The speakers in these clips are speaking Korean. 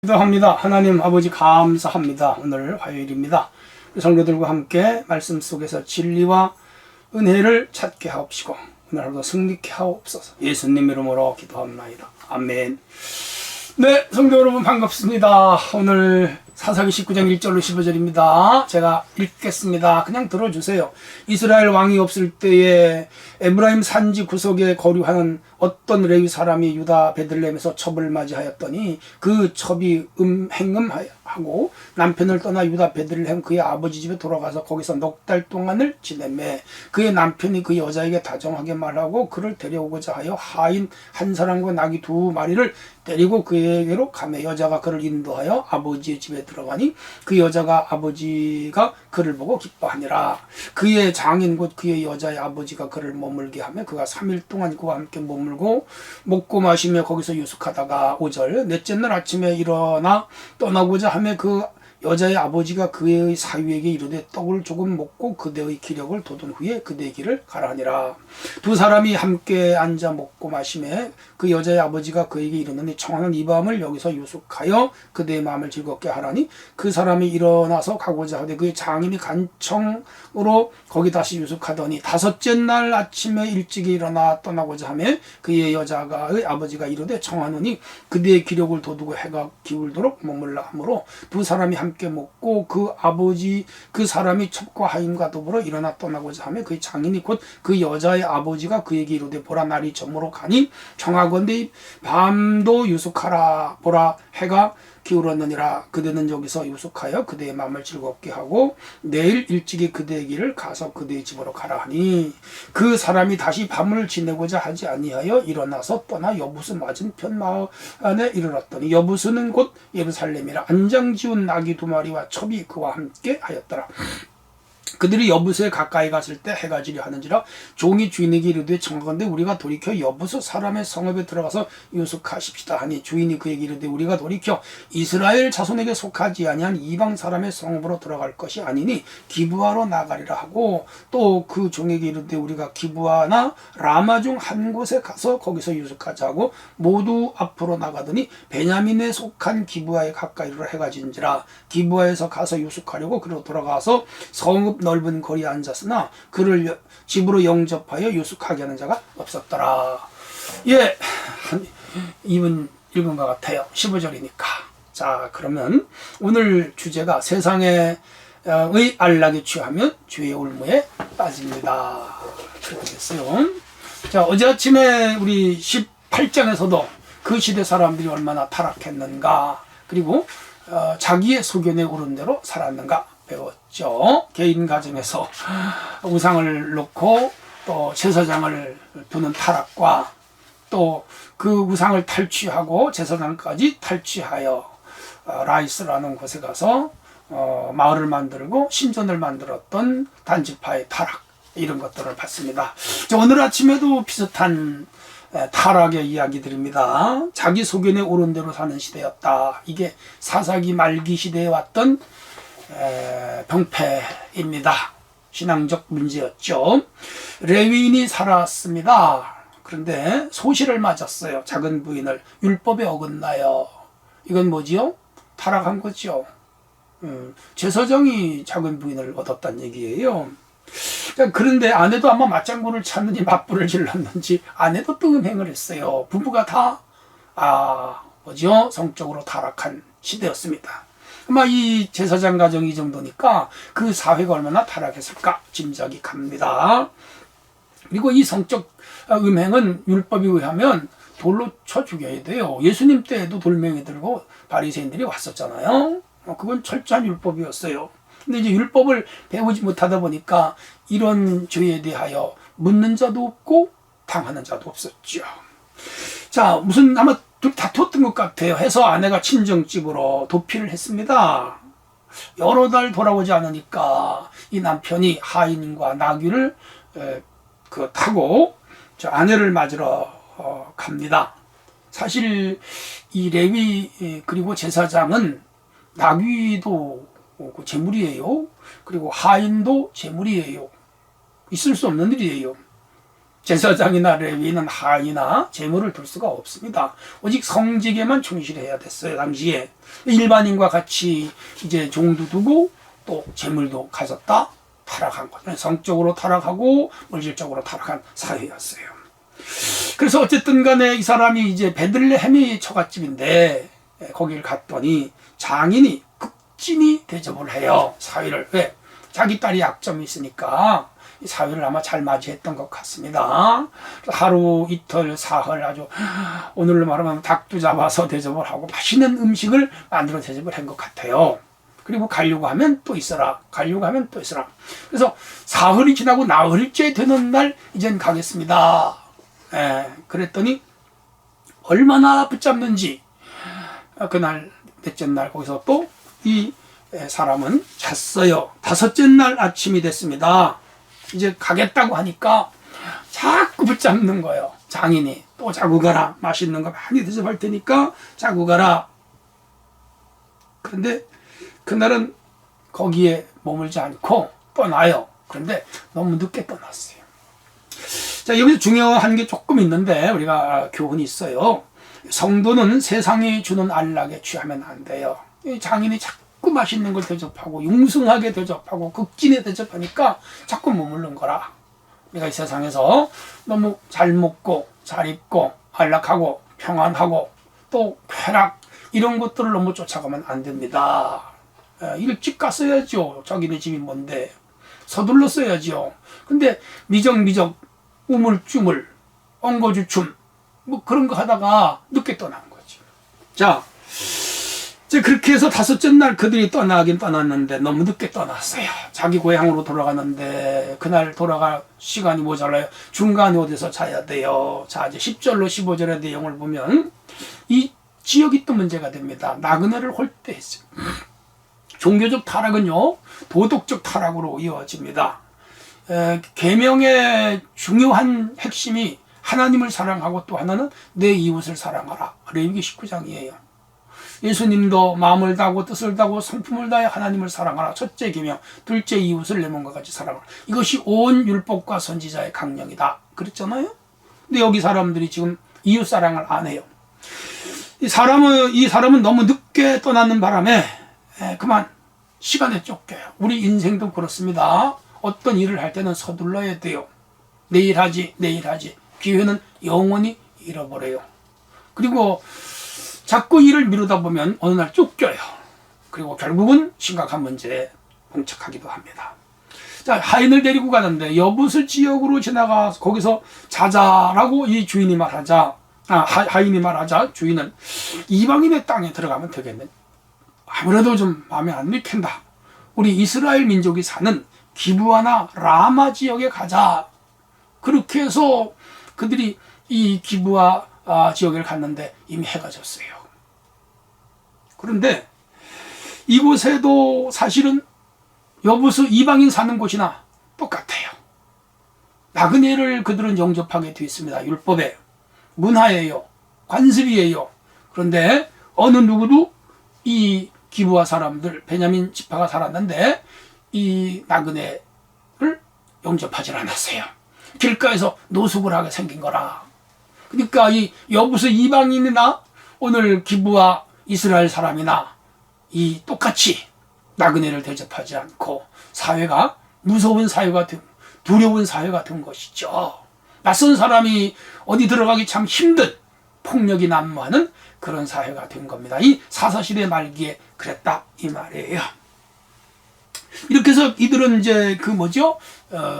기도합니다. 하나님 아버지 감사합니다. 오늘 화요일입니다. 성도들과 함께 말씀 속에서 진리와 은혜를 찾게 하옵시고 오늘 하루도 승리케 하옵소서. 예수님 이름으로 기도합니다. 아멘. 네, 성도 여러분 반갑습니다. 오늘 사사기 19장 1절로 15절입니다. 제가 읽겠습니다. 그냥 들어주세요. 이스라엘 왕이 없을 때에 에브라임 산지 구석에 거류하는 어떤 레위 사람이 유다 베들레헴에서 첩을 맞이하였더니 그 첩이 행음하고 남편을 떠나 유다 베들레헴 그의 아버지 집에 돌아가서 거기서 넉 달 동안을 지내매 그의 남편이 그 여자에게 다정하게 말하고 그를 데려오고자 하여 하인 한 사람과 나귀 두 마리를 데리고 그에게로 가매 여자가 그를 인도하여 아버지의 집에 들어가니 그 여자가 아버지가 그를 보고 기뻐하니라. 그의 장인 곧 그의 여자의 아버지가 그를 머물게 하며 그가 3일 동안 그와 함께 머물고 먹고 마시며 거기서 유숙하다가 5절 넷째 날 아침에 일어나 떠나고자 하며 그 여자의 아버지가 그의 사위에게 이르되 떡을 조금 먹고 그대의 기력을 돋운 후에 그대의 길을 가라 하니라. 두 사람이 함께 앉아 먹고 마시매 그 여자의 아버지가 그에게 이르노니 청하는 이 밤을 여기서 유숙하여 그대의 마음을 즐겁게 하라니 그 사람이 일어나서 가고자 하되 그의 장인이 간청으로 거기 다시 유숙하더니 다섯째 날 아침에 일찍 일어나 떠나고자 하며 그의 여자의 아버지가 이르되 청하노니 그대의 기력을 돋우고 해가 기울도록 머물라 하므로 두 사람이 함께 먹고 그 아버지 그 사람이 첩과 하인과 더불어 일어나 떠나고자 하며 그의 장인이 곧 그 여자의 아버지가 그에게 이르되 보라 날이 저물어 가니 청하건대 밤도 유숙하라 보라 해가 기울었느니라. 그대는 여기서 유숙하여 그대의 마음을 즐겁게 하고 내일 일찍이 그대의 길을 가서 그대의 집으로 가라 하니 그 사람이 다시 밤을 지내고자 하지 아니하여 일어나서 떠나 여부스 맞은편 마을에 이르렀더니 여부스는 곧 예루살렘이라. 안장지운 나귀 두 마리와 첩이 그와 함께 하였더라. 그들이 여부스에 가까이 갔을 때 해가 지려 하는지라 종이 주인에게 이르되 청하건대 우리가 돌이켜 여부스 사람의 성읍에 들어가서 유숙하십시다 하니 주인이 그에게 이르되 우리가 돌이켜 이스라엘 자손에게 속하지 아니한 이방 사람의 성읍으로 들어갈 것이 아니니 기브아로 나가리라 하고 또 그 종에게 이르되 우리가 기브아나 라마 중 한 곳에 가서 거기서 유숙하자 하고 모두 앞으로 나가더니 베냐민에 속한 기브아에 가까이 이르러 해가 진지라. 기브아에서 가서 유숙하려고 그로 돌아가서 성읍 넓은 거리에 앉았으나 그를 집으로 영접하여 유숙하게 하는 자가 없었더라. 예, 읽은 것 같아요. 15절이니까. 자, 그러면 오늘 주제가 세상의 안락에 취하면 죄의 올무에 빠집니다. 그렇게 됐어요. 자, 어제 아침에 우리 18장에서도 그 시대 사람들이 얼마나 타락했는가, 그리고 자기의 소견에 오른 대로 살았는가 배웠죠. 개인 가정에서 우상을 놓고 또 제사장을 두는 타락과 또 그 우상을 탈취하고 제사장까지 탈취하여 라이스라는 곳에 가서 마을을 만들고 신전을 만들었던 단지파의 타락, 이런 것들을 봤습니다. 오늘 아침에도 비슷한 타락의 이야기들입니다. 자기 소견에 오른 대로 사는 시대였다. 이게 사사기 말기 시대에 왔던 병폐입니다. 신앙적 문제였죠. 레위인이 살았습니다. 그런데 소시를 맞았어요. 작은 부인을. 율법에 어긋나요. 이건 뭐지요? 타락한 거죠. 제사장이 작은 부인을 얻었다는 얘기예요. 그런데 아내도 아마 맞장구를 쳤는지 맞불을 질렀는지 아내도 또 음행을 했어요. 부부가 다 성적으로 타락한 시대였습니다. 아마 이 제사장 가정이 이 정도니까 그 사회가 얼마나 타락했을까 짐작이 갑니다. 그리고 이 성적 음행은 율법에 의하면 돌로 쳐 죽여야 돼요. 예수님 때에도 돌멩이 들고 바리새인들이 왔었잖아요. 그건 철저한 율법이었어요. 근데 이제 율법을 배우지 못하다 보니까 이런 죄에 대하여 묻는 자도 없고 당하는 자도 없었죠. 자, 무슨 아마 다퉜던 것 같아요. 해서 아내가 친정집으로 도피를 했습니다. 여러 달 돌아오지 않으니까 이 남편이 하인과 나귀를 타고 저 아내를 맞으러 갑니다. 사실 이 레위 그리고 제사장은 나귀도 제물이에요. 그리고 하인도 제물이에요. 있을 수 없는 일이에요. 제사장이나 레위인은 하인이나 재물을 둘 수가 없습니다. 오직 성직에만 충실해야 됐어요. 당시에 일반인과 같이 이제 종도 두고 또 재물도 가졌다 타락한 거죠. 성적으로 타락하고 물질적으로 타락한 사회였어요. 그래서 어쨌든 간에 이 사람이 이제 베들레헴이 처갓집인데 거길 갔더니 장인이 극진히 대접을 해요. 사위를. 왜? 자기 딸이 약점이 있으니까 이 사위를 아마 잘 맞이했던 것 같습니다. 하루 이틀 사흘 아주 오늘로 말하면 닭도 잡아서 대접을 하고 맛있는 음식을 만들어 대접을 한 것 같아요. 그리고 가려고 하면 또 있어라. 가려고 하면 또 있어라. 그래서 사흘이 지나고 나흘째 되는 날 이젠 가겠습니다. 그랬더니 얼마나 붙잡는지 그날 넷째 날 거기서 또 이 사람은 잤어요. 다섯째 날 아침이 됐습니다. 이제 가겠다고 하니까 자꾸 붙잡는 거예요. 장인이 또 자고 가라. 맛있는 거 많이 대접할 테니까 자고 가라. 그런데 그날은 거기에 머물지 않고 떠나요. 그런데 너무 늦게 떠났어요. 자, 여기서 중요한 게 조금 있는데 우리가 교훈이 있어요. 성도는 세상이 주는 안락에 취하면 안 돼요. 이 장인이 자꾸 맛있는 걸 대접하고 융숭하게 대접하고 극진히 대접하니까 자꾸 머무른 거라. 우리가 이 세상에서 너무 잘 먹고 잘 입고 안락하고 평안하고 또 쾌락 이런 것들을 너무 쫓아가면 안 됩니다. 일찍 갔어야죠. 자기네 집이 뭔데. 서둘러 써야죠. 근데 미적미적 우물쭈물 엉거주춤 뭐 그런 거 하다가 늦게 떠난 거죠. 자, 이제 그렇게 해서 다섯째 날 그들이 떠나긴 떠났는데 너무 늦게 떠났어요. 자기 고향으로 돌아가는데 그날 돌아갈 시간이 모자라요. 중간에 어디서 자야 돼요. 자, 이제 10절로 15절의 내용을 보면 이 지역이 또 문제가 됩니다. 나그네를 홀대했어요. 종교적 타락은요, 도덕적 타락으로 이어집니다. 계명의 중요한 핵심이 하나님을 사랑하고 또 하나는 내 이웃을 사랑하라. 레위기 19장이에요. 예수님도 마음을 다하고 뜻을 다하고 성품을 다해 하나님을 사랑하라. 첫째 계명, 둘째 이웃을 내 몸과 같이 사랑하라. 이것이 온 율법과 선지자의 강령이다. 그랬잖아요. 근데 여기 사람들이 지금 이웃 사랑을 안 해요. 이 사람은 너무 늦게 떠나는 바람에 그만 시간에 쫓겨요. 우리 인생도 그렇습니다. 어떤 일을 할 때는 서둘러야 돼요. 내일 하지. 기회는 영원히 잃어버려요. 그리고 자꾸 일을 미루다 보면 어느 날 쫓겨요. 그리고 결국은 심각한 문제에 봉착하기도 합니다. 자, 하인을 데리고 가는데 여부스 지역으로 지나가 거기서 자자라고 이 주인이 말하자, 하인이 말하자 주인은 이방인의 땅에 들어가면 되겠네. 아무래도 좀 마음에 안 들겠다. 우리 이스라엘 민족이 사는 기브아나 라마 지역에 가자. 그렇게 해서 그들이 이 기브아 지역에 갔는데 이미 해가 졌어요. 그런데 이곳에도 사실은 여부스 이방인 사는 곳이나 똑같아요. 나그네를 그들은 영접하게 되어 있습니다. 율법에 문화예요. 관습이에요. 그런데 어느 누구도 이 기브아 사람들 베냐민 지파가 살았는데 이 나그네를 영접하지 않았어요. 길가에서 노숙을 하게 생긴 거라. 그러니까 이 여부스 이방인이나 오늘 기브아 이스라엘 사람이나 이 똑같이 나그네를 대접하지 않고 사회가 무서운 사회가 된, 두려운 사회가 된 것이죠. 낯선 사람이 어디 들어가기 참 힘든 폭력이 난무하는 그런 사회가 된 겁니다. 이 사사시대 말기에 그랬다 이 말이에요. 이렇게 해서 이들은 이제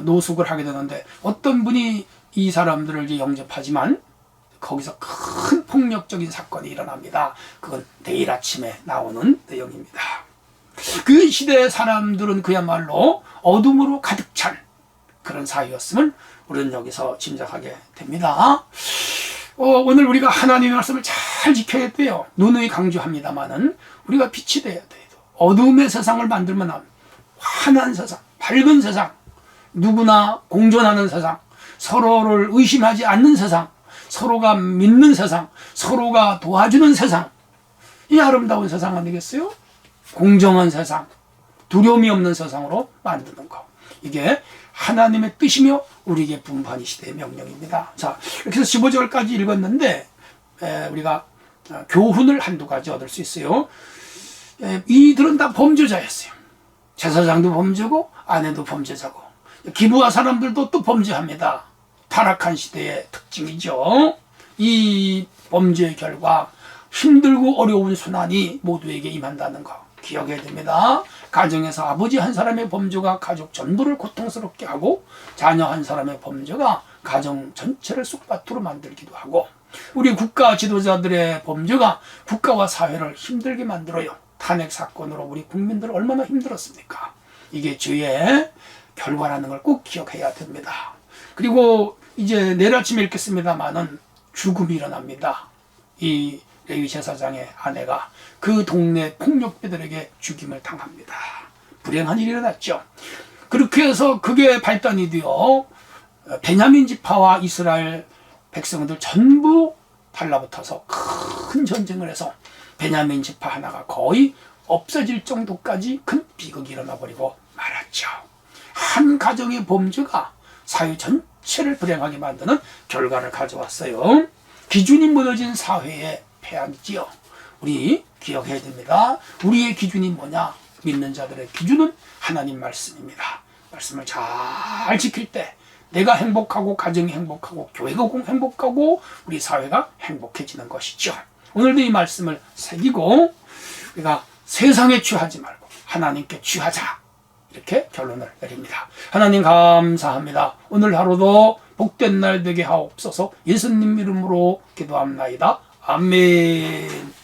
노숙을 하게 되는데 어떤 분이 이 사람들을 이제 영접하지만 거기서 큰 폭력적인 사건이 일어납니다. 그건 내일 아침에 나오는 내용입니다. 그 시대의 사람들은 그야말로 어둠으로 가득 찬 그런 사회였음을 우리는 여기서 짐작하게 됩니다. 오늘 우리가 하나님의 말씀을 잘 지켜야 돼요. 누누이 강조합니다만은 우리가 빛이 돼야 돼요. 어둠의 세상을 만들면 환한 세상, 밝은 세상, 누구나 공존하는 세상, 서로를 의심하지 않는 세상, 서로가 믿는 세상, 서로가 도와주는 세상, 이 아름다운 세상 아니겠어요? 공정한 세상, 두려움이 없는 세상으로 만드는 것. 이게 하나님의 뜻이며 우리에게 분부하는 시대의 명령입니다. 자, 이렇게 해서 15절까지 읽었는데 우리가 교훈을 한두 가지 얻을 수 있어요. 이들은 다 범죄자였어요. 제사장도 범죄고 아내도 범죄자고 기부하 사람들도 또 범죄합니다. 타락한 시대의 특징이죠. 이 범죄의 결과 힘들고 어려운 순환이 모두에게 임한다는 거 기억해야 됩니다. 가정에서 아버지 한 사람의 범죄가 가족 전부를 고통스럽게 하고 자녀 한 사람의 범죄가 가정 전체를 쑥밭으로 만들기도 하고 우리 국가 지도자들의 범죄가 국가와 사회를 힘들게 만들어요. 탄핵 사건으로 우리 국민들 얼마나 힘들었습니까? 이게 죄의 결과라는 걸 꼭 기억해야 됩니다. 그리고 이제 내일 아침에 읽겠습니다마는 죽음이 일어납니다. 이 레위 제사장의 아내가 그 동네 폭력배들에게 죽임을 당합니다. 불행한 일이 일어났죠. 그렇게 해서 그게 발단이 되어 베냐민 지파와 이스라엘 백성들 전부 달라붙어서 큰 전쟁을 해서 베냐민 지파 하나가 거의 없어질 정도까지 큰 비극이 일어나 버리고 말았죠. 한 가정의 범죄가 사회 전체를 불행하게 만드는 결과를 가져왔어요. 기준이 무너진 사회에 패하지요. 우리 기억해야 됩니다. 우리의 기준이 뭐냐? 믿는 자들의 기준은 하나님 말씀입니다. 말씀을 잘 지킬 때 내가 행복하고 가정이 행복하고 교회가 행복하고 우리 사회가 행복해지는 것이죠. 오늘도 이 말씀을 새기고 우리가 세상에 취하지 말고 하나님께 취하자, 이렇게 결론을 내립니다. 하나님 감사합니다. 오늘 하루도 복된 날 되게 하옵소서. 예수님 이름으로 기도합나이다. 아멘.